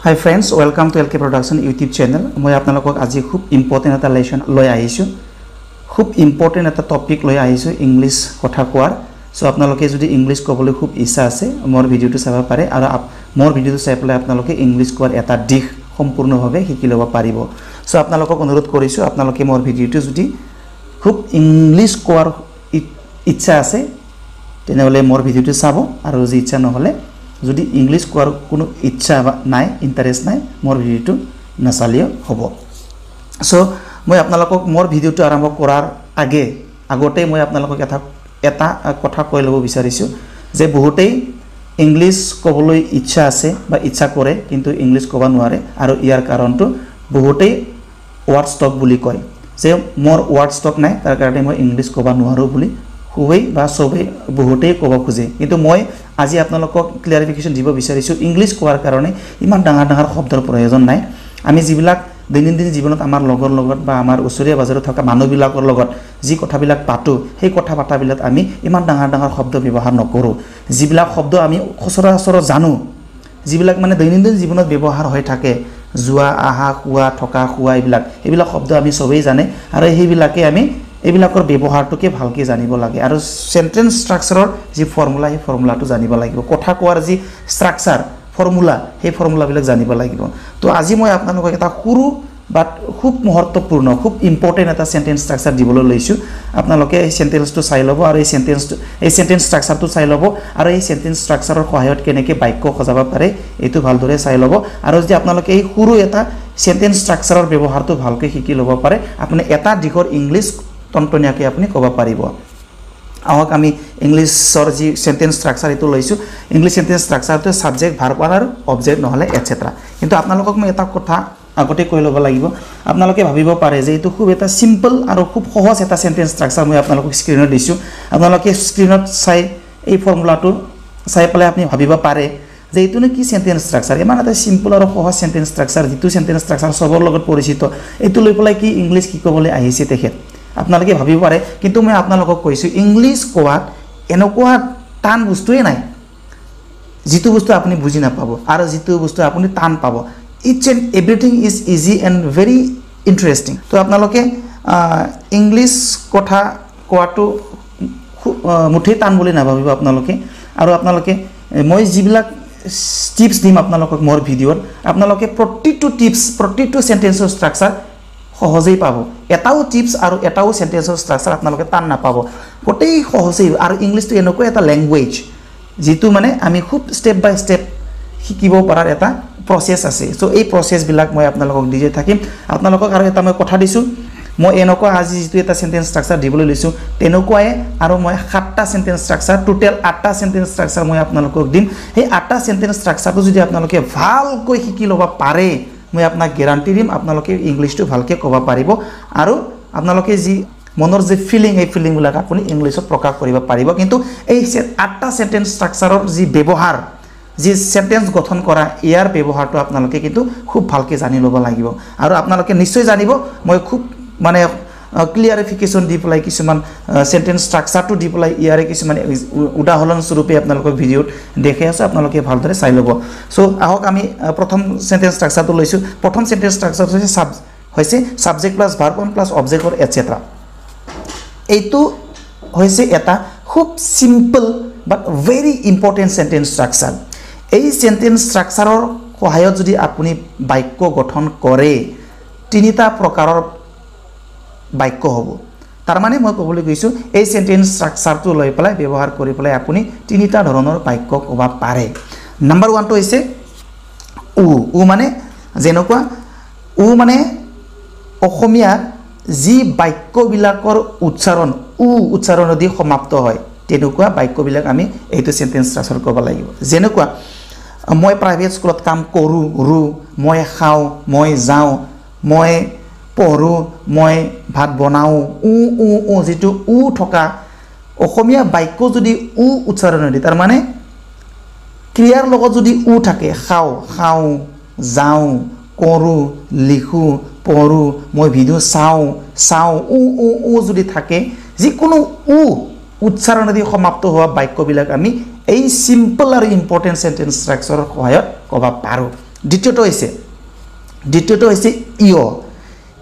Hi friends, welcome to LK Production YouTube channel. মই আপোনালোকক আজি খুব ইম্পৰ্টেন্ট এটা লেসন লৈ আহিছো। খুব ইম্পৰ্টেন্ট এটা টপিক লৈ আহিছো ইংলিশ কথা কোৱাৰ। সো আপোনালোকে যদি ইংলিশ ক'বলৈ খুব ইচ্ছা আছে মোৰ ভিডিওটো চাব পাৰে আৰু মোৰ ভিডিওটো চাই পেলাই আপোনালোকে ইংলিশ কোৱাৰ এটা দিশ সম্পূৰ্ণভাৱে শিকি ল'ব পাৰিব। সো আপোনালোকক অনুৰোধ কৰিছো আপোনালোকে মোৰ ভিডিওটো যদি খুব ইংলিশ কোৱাৰ ইচ্ছা আছে তেনেহলে মোৰ ভিডিওটো চাব আৰু যদি ইচ্ছা নহলে যদি ইংলিশ কোৱাৰ কোনো ইচ্ছা নাই ইন্টাৰেস্ট নাই মোৰ ভিডিওটো নাচালিও হ'ব। সো মই আপোনালোকক মোৰ ভিডিওটো আৰম্ভ কৰাৰ আগতে মই আপোনালোকক এটা কথা কৈ ল'ব বিচাৰিছো যে বহুতেই ইংলিশ ক'বলৈ ইচ্ছা আছে বা ইচ্ছা কৰে কিন্তু ইংলিশ ক'ব নোৱাৰে আৰু ইয়াৰ কাৰণটো বহুতেই ওয়াৰ্ড স্টক বুলি কয় যে মোৰ ওয়াৰ্ড স্টক নাই তাৰ কাৰণে মই ইংলিশ ক'ব নোৱাৰো বুলি খুবেই বা সবে বহুতেই ক'ব খোজে কিন্তু মই আজি আপোনালোকক ক্লিয়াৰিফিকেশন দিব বিচাৰিছো ইংলিশ কোৱাৰ কাৰণে ইমান ডাঙৰ ডাঙৰ শব্দৰ প্ৰয়োজন নাই আমি যিবিলাক দৈনন্দিন জীৱনত আমাৰ লগৰ লগত বা আমাৰ ওচৰীয়া বাজাৰত থকা মানুহবিলাকৰ লগত যি কথাবিলাক পাতো সেই কথা পাতাবিলাক আমি ইমান ডাঙৰ ডাঙৰ শব্দ ব্যৱহাৰ নকৰো যিবিলাক শব্দ আমি সচৰাচৰ জানো যিবিলাক মানে দৈনন্দিন জীৱনত ব্যৱহাৰ হৈ থাকে জুৱা আহা খুৱা থকা খুৱা এইবিলাক শব্দ আমি সবেই জানে আৰু সেইবিলাকে আমি এইবিলাকৰ ব্যৱহাৰটোকে ভালকৈ জানিব লাগে আৰু সেন্টেন্স স্ট্ৰাকচাৰৰ যি ফৰ্মুলা সেই ফৰ্মুলাটো জানিব লাগিব কথা কোৱাৰ যি স্ট্ৰাকচাৰ ফৰ্মুলা সেই ফৰ্মুলাবিলাক জানিব লাগিব তো আজি মই আপোনালোকক এটা সৰু বাট খুব মহত্বপূৰ্ণ খুব ইম্পৰ্টেন্ট এটা সেন্টেন্স স্ট্ৰাকচাৰ দিবলৈ লৈছো আপোনালোকে এই সেন্টেন্সটো চাই ল'ব আৰু এই সেন্টেন্স স্ট্ৰাকচাৰটো চাই ল'ব আৰু এই সেন্টেন্স স্ট্ৰাকচাৰৰ সহায়ত কেনেকৈ বাক্য সজাব পাৰে এইটো ভালদৰে চাই ল'ব আৰু যদি আপোনালোকে এই সৰু এটা সেন্টেন্স স্ট্ৰাকচাৰৰ ব্যৱহাৰটো ভালকৈ শিকি ল'ব পাৰে আপুনি এটা দিশৰ ইংলিশ টনটনিয়াকে আপুনি ক'ব পাৰিব আহক আমি ইংলিশৰ যি সেন্টেন্স স্ট্ৰাকচাৰ এটো লৈছো ইংলিশ সেন্টেন্স স্ট্ৰাকচাৰটো সাবজেক্ট ভাৰ্ব আৰু অবজেক্ট নহলে এটসেট্ৰা কিন্তু আপোনালোকক মই এটা কথা আগতে কৈ ল'ব লাগিব আপোনালোকে ভাবিব পাৰে যে এটো খুব এটা সিম্পল আৰু খুব সহজ এটা সেন্টেন্স স্ট্ৰাকচাৰ মই আপোনালোকক স্ক্ৰিনত দিছো আপোনালোকে স্ক্ৰিনত চাই এই ফৰ্মুলাটো চাই পেলাই আপুনি ভাবিব পাৰে যে এটো কি সেন্টেন্স স্ট্ৰাকচাৰ ইমান এটা সিম্পল আৰু সহজ সেন্টেন্স স্ট্ৰাকচাৰ যেটো সেন্টেন্স স্ট্ৰাকচাৰ সবৰ লগত পৰিচিত এটো লৈ পেলাই কি ইংলিশ কি ক'বলৈ আহিছে তেখেত আপোনালোকে ভাবিব পাৰে কিন্তু মই আপোনালোকক কৈছো ইংলিশ কোৱাত এনেকুৱা টান বস্তুই নাই যেটো বস্তু আপুনি বুজি নাপাব আৰু যেটো বস্তু আপুনি টান পাব each and everything is easy and very interesting তো আপোনালোকে ইংলিশ কথা কোৱাটো মুঠেই টান বুলি নাভাবিব আপোনালোকে আৰু আপোনালোকে মই যিবিলাক টিপস দিম আপোনালোকক মোৰ ভিডিওত আপোনালোকে প্ৰতিটো সেন্টেন্সৰ স্ট্ৰাকচাৰ সহজেই পাব এটাও টিপস আৰু এটাও সেন্টেন্সৰ স্ট্ৰাকচাৰ আপোনালোকে টান নাপাব গোটেই সহজেই আৰু ইংলিশটো এনেকুৱা এটা ল্যাঙ্গুৱেজ যেটো মানে আমি খুব স্টেপ বাই স্টেপ শিকিব পৰাৰ এটা প্ৰসেস আছে সো এই প্ৰসেস বিলাক মই আপোনালোকক দিজে থাকিম আপোনালোকক আৰু এটা মই কথা দিছো মই এনেকুৱা আজি যেটো এটা সেন্টেন্স স্ট্ৰাকচাৰ দিবলৈ লৈছো তেনেকুৱাই আৰু মই 7টা সেন্টেন্স স্ট্ৰাকচাৰ টোটাল 8টা সেন্টেন্স স্ট্ৰাকচাৰ মই আপোনালোকক দিম এই 8টা সেন্টেন্স স্ট্ৰাকচাৰটো যদি আপোনালোকে ভালকৈ শিকি ল'ব পাৰে মই আপোনাক গ্যাৰান্টি দিম আপোনালোকে ইংলিশটো ভালকৈ ক'ব পাৰিব আৰু আপোনালোকে যি মনৰ যে ফিলিং এই ফিলিং বিলাক আপুনি ইংলিশত প্ৰকাশ কৰিব পাৰিব কিন্তু এই 8টা সেন্টেন্স স্ট্ৰাকচাৰৰ যি ব্যৱহাৰ যি সেন্টেন্স গঠন কৰা ইয়াৰ ব্যৱহাৰটো আপোনালোকে কিন্তু খুব ভালকৈ জানি ল'ব লাগিব আৰু আপোনালোকে নিশ্চয় জানিব মই খুব মানে ক্লিয়াৰিফিকেশন দি পেলাই কিছুমান সেন্টেন্স স্ট্ৰাকচাৰটো দি পেলাই ইয়াৰে কিছুমান উদাহৰণ স্বৰূপে আপোনালোকক ভিডিওত দেখে আছে আপোনালোকে ভালদৰে চাই ল'ব সো আহক আমি প্ৰথম সেন্টেন্স স্ট্ৰাকচাৰটো লৈছো প্ৰথম সেন্টেন্স স্ট্ৰাকচাৰটো হৈছে subject plus verb plus object or etcetera এইটো হৈছে এটা খুব simple but very important sentence structure এই সেন্টেন্স স্ট্ৰাকচাৰৰ সহায়ত যদি আপুনি বাক্য গঠন কৰে তিনিটা প্ৰকাৰৰ বাক্য হ'ব তাৰ মানে মই ক'বলৈ গৈছো এই সেন্টেন্স স্ট্ৰাকচাৰটো লৈ পেলাই ব্যৱহাৰ কৰি পেলাই আপুনি তিনিটা ধৰণৰ বাক্য ক'ব পাৰে নাম্বাৰ 1 টো হৈছে উ মানে যেনেকুৱা মানে অসমীয়া যি বাক্যবিলাকৰ উচ্চাৰণ দি সমাপ্ত হয় তেনেকুৱা বাক্যবিলাক আমি এইটো সেন্টেন্স স্ট্ৰাকচাৰ ক'ব লাগিব যেনেকুৱা মই প্ৰাইভেট স্কুলত কাম কৰো মই খাওঁ মই যাওঁ মই পঢ়ো মই ভাত বনাও যেটো থকা অসমীয়া বাক্য যদি উচ্চাৰণ দি তাৰ মানে ক্ৰিয়াৰ লগত যদি থাকে খাওঁ যাওঁ কৰো লিখো পঢ়ো মই ভিডিও চাওঁ যদি থাকে যিকোনো উচ্চাৰণ দি সমাপ্ত হোৱা বাক্যবিলাক আমি এই সিম্পল আৰু ইম্পৰ্টেন্ট সেন্টেন্স স্ট্ৰাকচাৰৰ সহায়ত ক'ব পাৰো দ্বিতীয়টো হৈছে ইয়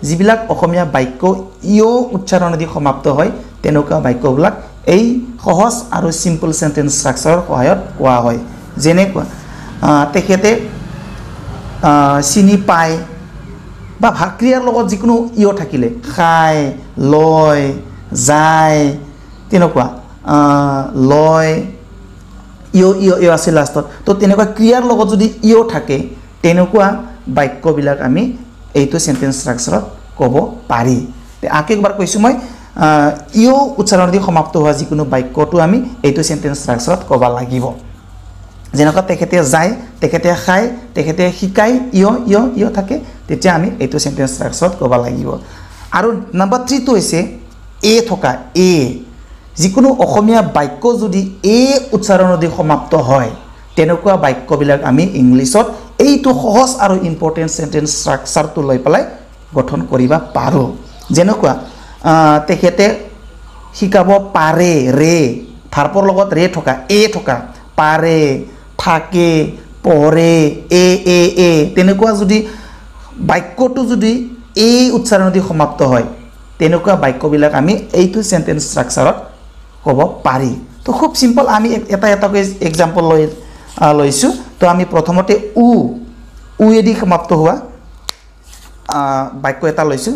যিবিলাক অসমীয়া বাক্য ইয় উচ্চাৰণেদি সমাপ্ত হয় তেনেকুৱা বাক্যবিলাক এই সহজ আৰু সিম্পল সেন্টেন্স স্ট্ৰাকচাৰৰ সহায়ত কোৱা হয় যেনেকুৱা তেখেতে চিনি পায় বা ক্ৰিয়াৰ লগত যিকোনো ইয় থাকিলে খায় লয় যায় তেনেকুৱা লয় ইয় আছে লাষ্টত তো তেনেকুৱা ক্ৰিয়াৰ লগত যদি ইয় থাকে তেনেকুৱা বাক্যবিলাক আমি এইটো সেন্টেন্স স্ট্ৰাকচাৰত ক'ব পাৰি আকৌ একবাৰ কৈছোঁ মই ইয় উচ্চাৰণেদি সমাপ্ত হোৱা যিকোনো বাক্যটো আমি এইটো সেন্টেন্স স্ট্ৰাকচাৰত ক'ব লাগিব যেনেকুৱা তেখেতে যায় তেখেতে খায় তেখেতে শিকায় ইয় থাকে তেতিয়া আমি এইটো সেন্টেন্স স্ট্ৰাকচাৰত ক'ব লাগিব আৰু নম্বৰ 3 টো হৈছে এ থকা এ যিকোনো অসমীয়া বাক্য যদি এ উচ্চাৰণেদি সমাপ্ত হয় তেনেকুৱা বাক্যবিলাক আমি ইংলিছত এইটো সহজ আৰু ইম্পৰ্টেন্ট সেন্টেন্স স্ট্ৰাকচাৰটো লৈ পেলাই গঠন কৰিব পাৰো যেনেকুৱা তেখেতে শিকাব পাৰে ৰে ভাৰ্বৰ লগত ৰে থকা এ থকা পাৰে থাকে পঢ়ে এ তেনেকুৱা যদি বাক্যটো যদি এ উচ্চাৰণেদি সমাপ্ত হয় তেনেকুৱা বাক্যবিলাক আমি এইটো সেন্টেন্স স্ট্ৰাকচাৰত ক'ব পাৰি তো খুব সিম্পল আমি এটা এক্সাম্পল লৈছোঁ তো আমি প্ৰথমতে উ এদি সমাপ্ত হোৱা বাক্য এটা লৈছোঁ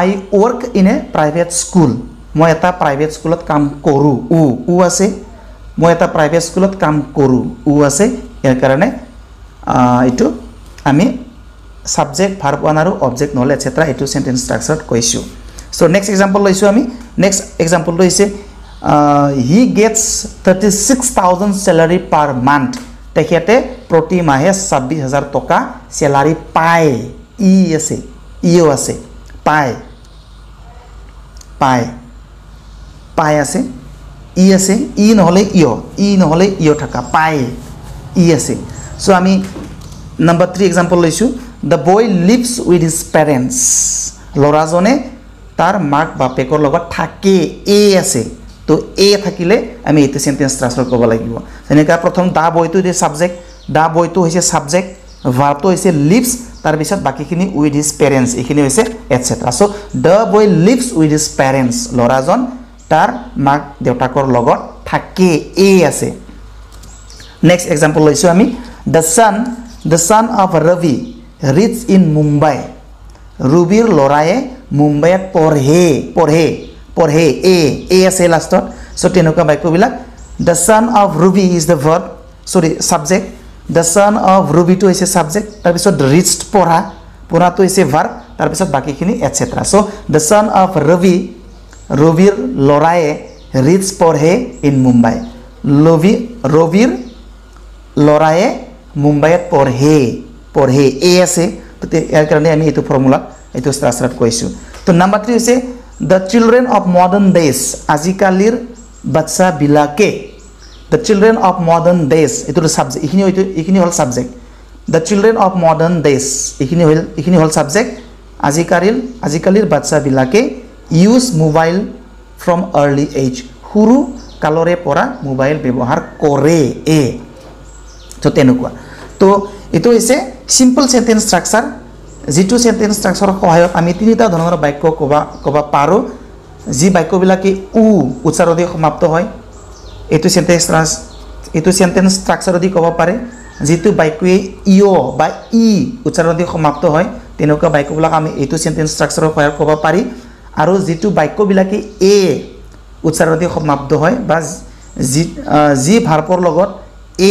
I work in a private school মই এটা প্ৰাইভেট স্কুলত কাম কৰোঁ উ আছে মই এটা প্ৰাইভেট স্কুলত কাম কৰোঁ আছে ইয়াৰ কাৰণে এইটো আমি সাবজেক্ট ভাৰ্ব ওৱান আৰু অবজেক্ট নহ'লে এটসেট্ৰা এইটো সেন্টেন্স স্ট্ৰাকচাৰত কৈছোঁ সো নেক্সট এক্সাম্পল লৈছোঁ আমি নেক্সট এক্সাম্পলটো হৈছে হি গেটছ 36,000 salary per month তেখেতে প্ৰতি মাহে 26,000 টকা স্যালাৰি পায় ইও আছে পায় আছে ই নহ'লে ইয় থাকা পায় আছে সো আমি নম্বৰ 3 এক্সাম্পল লৈছোঁ the boy lives with his parents ল'ৰাজনে তাৰ মাক বাপেকৰ লগত থাকে আছে তো এ থাকিলে আমি এইটো সেন্টেন্স স্ট্ৰাকচাৰ ক'ব লাগিব যেনেকৈ প্ৰথম দা বয়টো হৈছে সাবজেক্ট দা বয়টো হৈছে সাবজেক্ট ভাৰ্বটো হৈছে লিভছ তাৰ পিছত বাকিখিনি উইথ হিজ পেৰেণ্টছ এইখিনি হৈছে etcetera so the boy lives with his parents ল'ৰাজন তাৰ মাক দেউতাকৰ লগত থাকে আছে নেক্সট এক্সাম্পল লৈছোঁ আমি the son of Ravi reads in Mumbai ৰবিৰ ল'ৰায়ে মুম্বাইত পঢ়ে এ আছে লাষ্টত সো তেনেকুৱা বাক্যবিলাক the son of Ravi is the verb subject the son of Ravi টো হৈছে সাবজেক্ট তাৰ পিছত reached পঢ়াটো হৈছে verb তাৰ পিছত বাকিখিনি etcetera so the son of Ravi ৰবিৰ ল'ৰায়ে reads পঢ়ে in Mumbai ৰবিৰ ল'ৰায়ে মুম্বাইত পঢ়ে এ আছে তো ইয়াৰ কাৰণে আমি এইটো ফৰ্মুলা এইটো স্ট্ৰাকচাৰত কৈছোঁ তো নম্বৰ 3 হৈছে the children of modern days আজিকালিৰ বাচ্চাবিলাকে the children of modern days এইটো সাবজেক্ট এইখিনি হ'ল subject the children of modern days এইখিনি হ'ল সাবজেক্ট আজিকালিৰ বাচ্চাবিলাকে use mobile from early age সৰু কালৰে পৰা মোবাইল ব্যৱহাৰ কৰে তো তেনেকুৱা তো এইটো হৈছে সিম্পল সেন্টেন্স স্ট্ৰাকচাৰ যিটো সেন্টেন্স স্ট্ৰাকচাৰৰ সহায়ত আমি তিনিটা ধৰণৰ বাক্য ক'ব পাৰোঁ যি বাক্যবিলাকে উচ্চাৰণেদি সমাপ্ত হয় এইটো সেন্টেন্স স্ট্ৰাকচাৰেদি ক'ব পাৰে যিটো বাক্যই ইয় বা ই উচ্চাৰণেদি সমাপ্ত হয় তেনেকুৱা বাক্যবিলাক আমি এইটো সেন্টেন্স স্ট্ৰাকচাৰৰ সহায়ত ক'ব পাৰি আৰু যিটো বাক্যবিলাকে এ উচ্চাৰণেদি সমাপ্ত হয় বা যি ভাৰ্বৰ লগত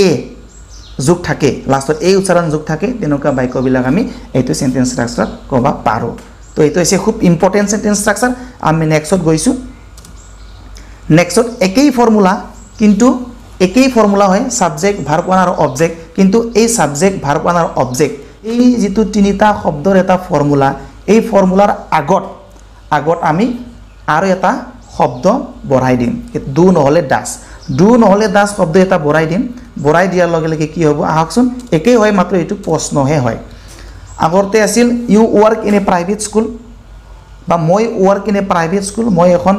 এ যোগ থাকে লাষ্টত এই উচ্চাৰণ যোগ থাকে তেনেকুৱা বাক্যবিলাক আমি এইটো সেন্টেন্স স্ট্ৰাকচাৰত ক'ব পাৰোঁ তো এইটো হৈছে খুব ইম্পৰ্টেন্ট সেন্টেন্স স্ট্ৰাকচাৰ আমি নেক্সটত গৈছোঁ নেক্সটত একেই ফৰ্মুলা হয় সাবজেক্ট ভাৰ্ব ওৱান আৰু অবজেক্ট কিন্তু এই সাবজেক্ট ভাৰ্ব ওৱান আৰু অবজেক্ট এই যিটো তিনিটা শব্দৰ এটা ফৰ্মুলা এই ফৰ্মুলাৰ আগত আমি আৰু এটা শব্দ বঢ়াই দিম ডু নহ'লে ডাছ শব্দ এটা বঢ়াই দিয়াৰ লগে লগে কি হ'ব আহকচোন একেই হয় মাত্ৰ এইটো প্ৰশ্নহে হয় আগতে আছিল you work in a private school বা মই work in a private school মই এখন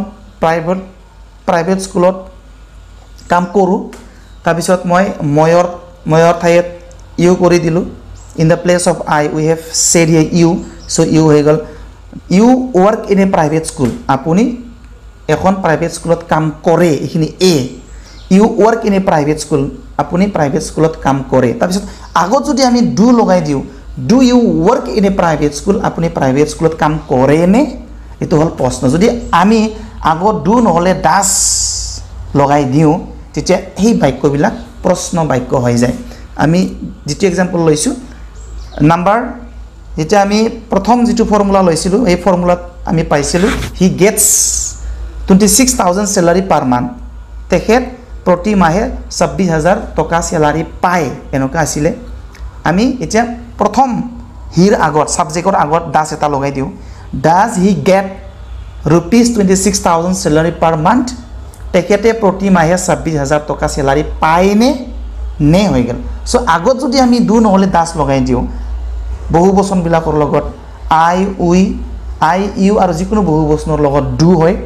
প্ৰাইভেট স্কুলত কাম কৰোঁ তাৰপিছত মই ময়ৰ ঠাইত ইউ কৰি দিলোঁ in the place of I we have said here you, so you হৈ গল you work in a private school, আপুনি এখন private স্কুলত কাম কৰে, এখিনি a you work in a private school, আপুনি private স্কুলত কাম কৰে। তাৰপিছত আগত যদি আমি do লগাই দিও do you work in a private school, আপুনি private স্কুলত কাম কৰে নে, এটো হল প্ৰশ্ন। যদি আমি আগত do নহলে does লগাই দিও তেতিয়া এই বাক্যবিলাক প্ৰশ্ন বাক্য হৈ যায়। আমি যেটো एग्जांपल লৈছো নাম্বাৰ, যেতিয়া আমি প্ৰথম যেটো ফৰ্মুলা লৈছিলো এই ফৰ্মুলাত আমি পাইছিলো he gets 26000 salary per month, তেখেত প্ৰতি মাহে 26000 টকা স্যালাৰি পায় এনেকা আছিল। আমি এতিয়া প্ৰথম হিৰ আগত সাবজেক্টৰ আগত ডাস এটা লগাই দিও, does he get rupees 26000 salary per month, তেখেতে প্ৰতি মাহে 26000 টকা স্যালাৰি পায় নে হৈ গল। সো আগত যদি আমি do নহলে ডাস লগাই দিও বহু বচন বিলাকৰ লগত I we I you আৰু যিকোনো বহু বচনৰ লগত do হয়,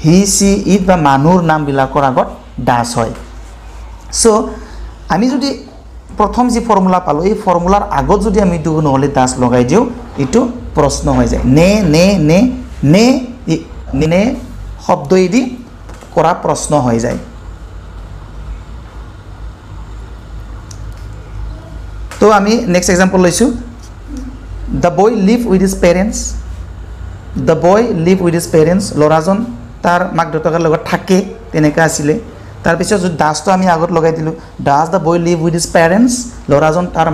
he she it বা মানুহৰ নাম বিলাকৰ আগত does হয়। সো আমি যদি প্ৰথম যে ফৰ্মুলা পালো এই ফৰ্মুলাৰ আগত যদি আমি do নহলে does লগাই দিও এটো প্ৰশ্ন হৈ যায়। নে নে নে নে নে শব্দইদি কৰা প্ৰশ্ন হৈ যায়। তো আমি নেক্সট एग्जांपल লৈছো the boy live with his parents, the boy live with his parents, লৰাজন তাৰ মাক দেউতাকৰ লগত থাকে তেনেকা আছিল। তাৰ পিছত যদি does তো আমি আগত লগাই দিলো does the boy live with his parents, লৰাজন তাৰ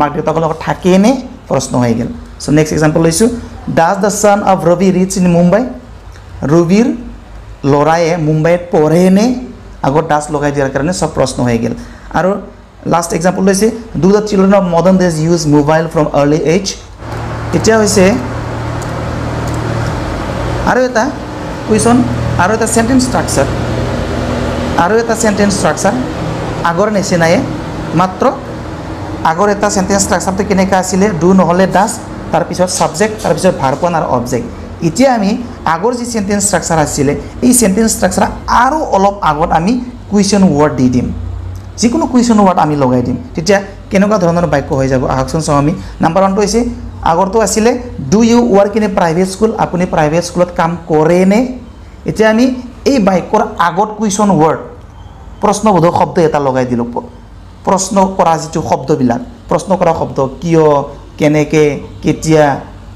মাক দেউতাকৰ লগত থাকে নে প্ৰশ্ন হৈ গল। সো নেক্সট एग्जांपल লৈছো does the son of Ravi reach in Mumbai, ৰবিৰ লৰায়ে মুম্বাইত পঢ়ে নে, আগত does লগাই দিয়াৰ কাৰণে সব প্ৰশ্ন হৈ গল। আৰু লাস্ট एग्जांपल লৈছে do the children of modern days use mobile from early age, এটা হৈছে আৰু এটা কোৱেশ্চন আৰু এটা সেন্টেন্স স্ট্ৰাকচাৰ আগৰ নিচিনায়ে মাত্ৰ আগৰ এটা সেন্টেন্স স্ট্ৰাকচাৰটো কেনেকা আছিল do নহলে does তাৰ পিছত সাবজেক্ট তাৰ পিছত ভাৰ্ব আৰু অবজেক্ট। এতিয়া আমি আগৰ যে সেন্টেন্স স্ট্ৰাকচাৰ আছিল এই সেন্টেন্স স্ট্ৰাকচাৰ আৰু অলপ আগত আমি কুৱেশ্চন ওয়াৰ্ড দি দিম, যিকোনো কুৱেশ্চন ওয়াৰ্ড আমি লগাই দিম তেতিয়া কেনেকুৱা ধৰণৰ বাক্য হৈ যাব। আহকচোন চাও আমি নাম্বাৰ 1 টো হৈছে আগৰটো আছিল do you work in a private school, আপুনি প্ৰাইভেট স্কুলত কাম কৰে নে। এতিয়া আমি এই বাক্যৰ আগত কুৱেশ্চন ওয়াৰ্ড প্ৰশ্নবোধক শব্দ এটা লগাই দিলো, প্ৰশ্ন কৰা যেটো শব্দবিলাক প্ৰশ্ন কৰা শব্দ কিয় কেনেকে কেতিয়া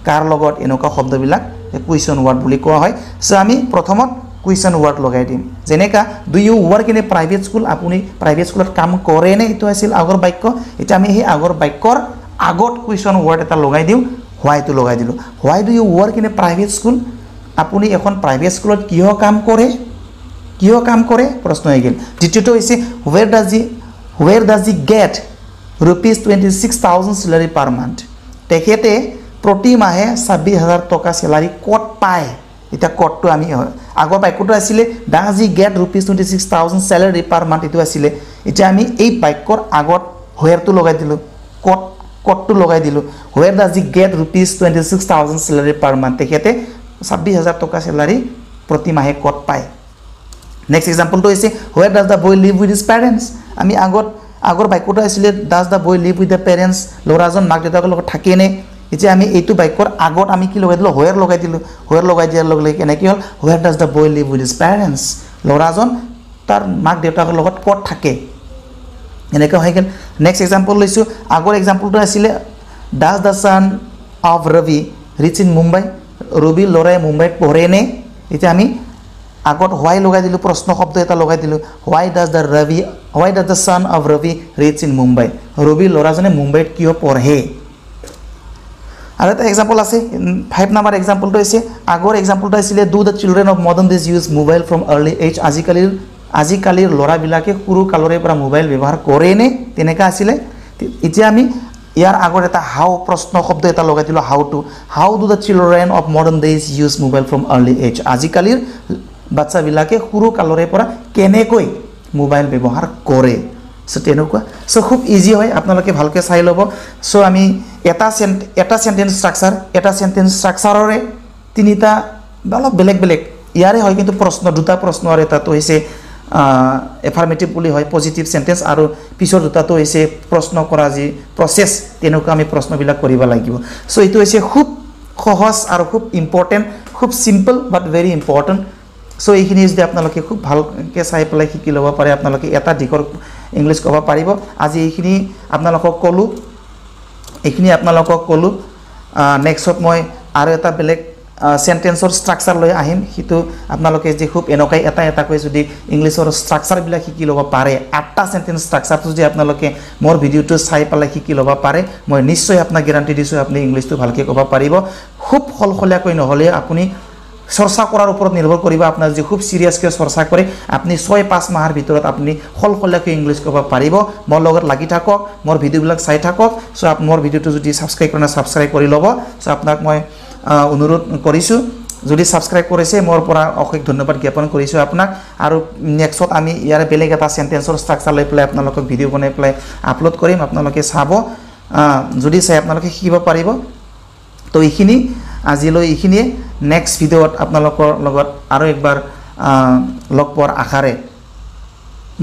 কাৰ লগত এনেকুৱা শব্দবিলাক কুৱেশ্চন ওয়াৰ্ড বুলি কোৱা হয়। সো আমি প্ৰথমত কুৱেশ্চন ওয়ার্ড লগাই দিম, যেনেকা do you work in a private school, আপুনি প্ৰাইভেট স্কুলত কাম কৰে নে, এটো আছিল আগৰ বাক্য। এটা আমি এই আগৰ বাক্যৰ আগত কুৱেশ্চন ওয়ার্ড এটা লগাই দিও, why টো লগাই দিলো, why do you work in a private school, আপুনি এখন প্ৰাইভেট স্কুলত কিয় কাম কৰে প্ৰশ্ন হৈ গল। দ্বিতীয়টো হৈছে where does he get rupees 26000 salary per month, তেখেতে প্ৰতি মাহে 26000 টকা স্যালাৰি কত পায়। এটা কতটো আমি আগৰ বাক্যটো আছিল does he get rupees 26000 salary per month, এটো আছিল। এতিয়া আমি এই বাক্যৰ আগত where টো লগাই দিলো, কতটো লগাই দিলো, where does he get rupees 26000 salary per month, তেখেতে 26000 টকা স্যালাৰি প্ৰতি মাহে কত পায়। নেক্সট एग्जांपल টো হৈছে where does the boy live with his parents, আমি আগৰ বাক্যটো আছিল does the boy live with the parents, লৰাজন মাক দেউতাকৰ লগত থাকে নে। এতিয়া আমি এইটো বাক্যৰ আগত আমি কি লগাই দিলো where লগাই দিলো, where লগাই দিয়াৰ লগে লগে কেনে কি হল where does the boy live with his parents, লৰাজন তাৰ মাক দেউতাকৰ লগত কত থাকে এনেকা হৈ গল। নেক্সট एग्जांपल লৈছো আগৰ एग्जांपलটো আছিল does the son of Ravi reach in Mumbai, Ravi লৰাই মুম্বাইত পঢ়ে নে। এতিয়া আমি আগত why লগাই দিলো, প্ৰশ্ন শব্দ এটা লগাই দিলো, why does the son of Ravi reach in Mumbai, Ravi লৰাজনে মুম্বাইত কিয় পঢ়ে। আৰু এটা एग्जांपल আছে 5 নম্বৰ एग्जांपलটো হৈছে আগৰ एग्जांपलটো আছিল do the children of modern days use mobile from early age, আজিকালিৰ লৰাবিলাকে সৰু কালৰে পৰা মোবাইল ব্যৱহাৰ কৰে নে তেনেকা আছিল। এতিয়া আমি ইয়াৰ আগৰ এটা how প্ৰশ্ন শব্দ এটা লগাই দিলো how do the children of modern days use mobile from early age, আজিকালিৰ বাচ্চাবিলাকে সৰু কালৰে পৰা কেনেকৈ মোবাইল ব্যৱহাৰ কৰে। সো তেনেকুৱা সো খুব ইজি হয়, আপোনালোকে ভালকে চাই লব। সো আমি এটা সেন্টেন্স স্ট্ৰাকচাৰৰে তিনিটা অলপ বেলেগ ইয়াৰে হয়, কিন্তু প্ৰশ্ন দুটা প্ৰশ্ন আৰু এটাটো হৈছে এফাৰ্মেটিভ বুলি হয় পজিটিভ সেন্টেন্স আৰু পিছৰ দুটাটো হৈছে প্ৰশ্ন কৰা যি প্ৰসেস তেনেকুৱা আমি প্ৰশ্নবিলাক কৰিব লাগিব সো এইটো হৈছে খুব সহজ আৰু খুব ইম্পৰ্টেন্ট খুব simple but very important so এইখিনি যদি আপোনালোকে খুব ভালকৈ চাই পেলাই শিকি ল'ব পাৰে আপোনালোকে এটা দিকৰ ইংলিছ ক'ব পাৰিব আজি এইখিনি আপোনালোকক ক'লো নেক্সট মই আৰু এটা বেলেগ সেন্টেন্সৰ স্ট্ৰাকচাৰ লৈ আহিম হিটো আপোনালোকে যে খুব এনেকৈ এটা কৈ যদি ইংলিছৰ স্ট্ৰাকচাৰ বিলাক শিকি ল'ব পাৰে 8টা সেন্টেন্স স্ট্ৰাকচাৰ যদি আপোনালোকে মোৰ ভিডিওটো চাই পেলাই শিকি ল'ব পাৰে মই নিশ্চয় আপোনাক গ্যাৰান্টি দিছোঁ আপুনি ইংলিছটো ভালকৈ ক'ব পাৰিব খুব খলখলীয়াকৈ নহ'লে আপুনি চৰ্চা কৰাৰ ওপৰত নিৰ্ভৰ কৰিব আপোনাৰ যে খুব সিৰিয়াসকৈ চৰ্চা কৰে আপুনি 6-5 মাহৰ ভিতৰত আপুনি খলখলীয়াকৈ ইংলিছ ক'ব পাৰিব মোৰ লগত লাগি থাকক মোৰ ভিডিওবিলাক চাই থাকক সো মোৰ ভিডিওটো যদি সাবস্ক্ৰাইব কৰা সাবস্ক্ৰাইব কৰি ল'ব সো আপোনাক মই অনুৰোধ কৰিছোঁ যদি সাবস্ক্ৰাইব কৰিছে মোৰ পৰা অশেষ ধন্যবাদ জ্ঞাপন কৰিছোঁ আপোনাক আৰু নেক্সট আমি ইয়াৰ বেলেগ এটা সেন্টেন্সৰ স্ট্ৰাকচাৰ লৈ পেলাই আপোনালোকক ভিডিও বনাই পেলাই আপলোড কৰিম আপোনালোকে চাব যদি চাই আপোনালোকে শিকিব পাৰিব তো এইখিনি আজিলৈ এইখিনিয়ে নেক্সট ভিডিওত আপোনালোকৰ লগত আৰু একবাৰ লগ পোৱাৰ আশাৰে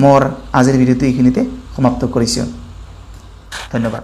মোৰ আজিৰ ভিডিওটো এইখিনিতে সমাপ্ত কৰিছোঁ ধন্যবাদ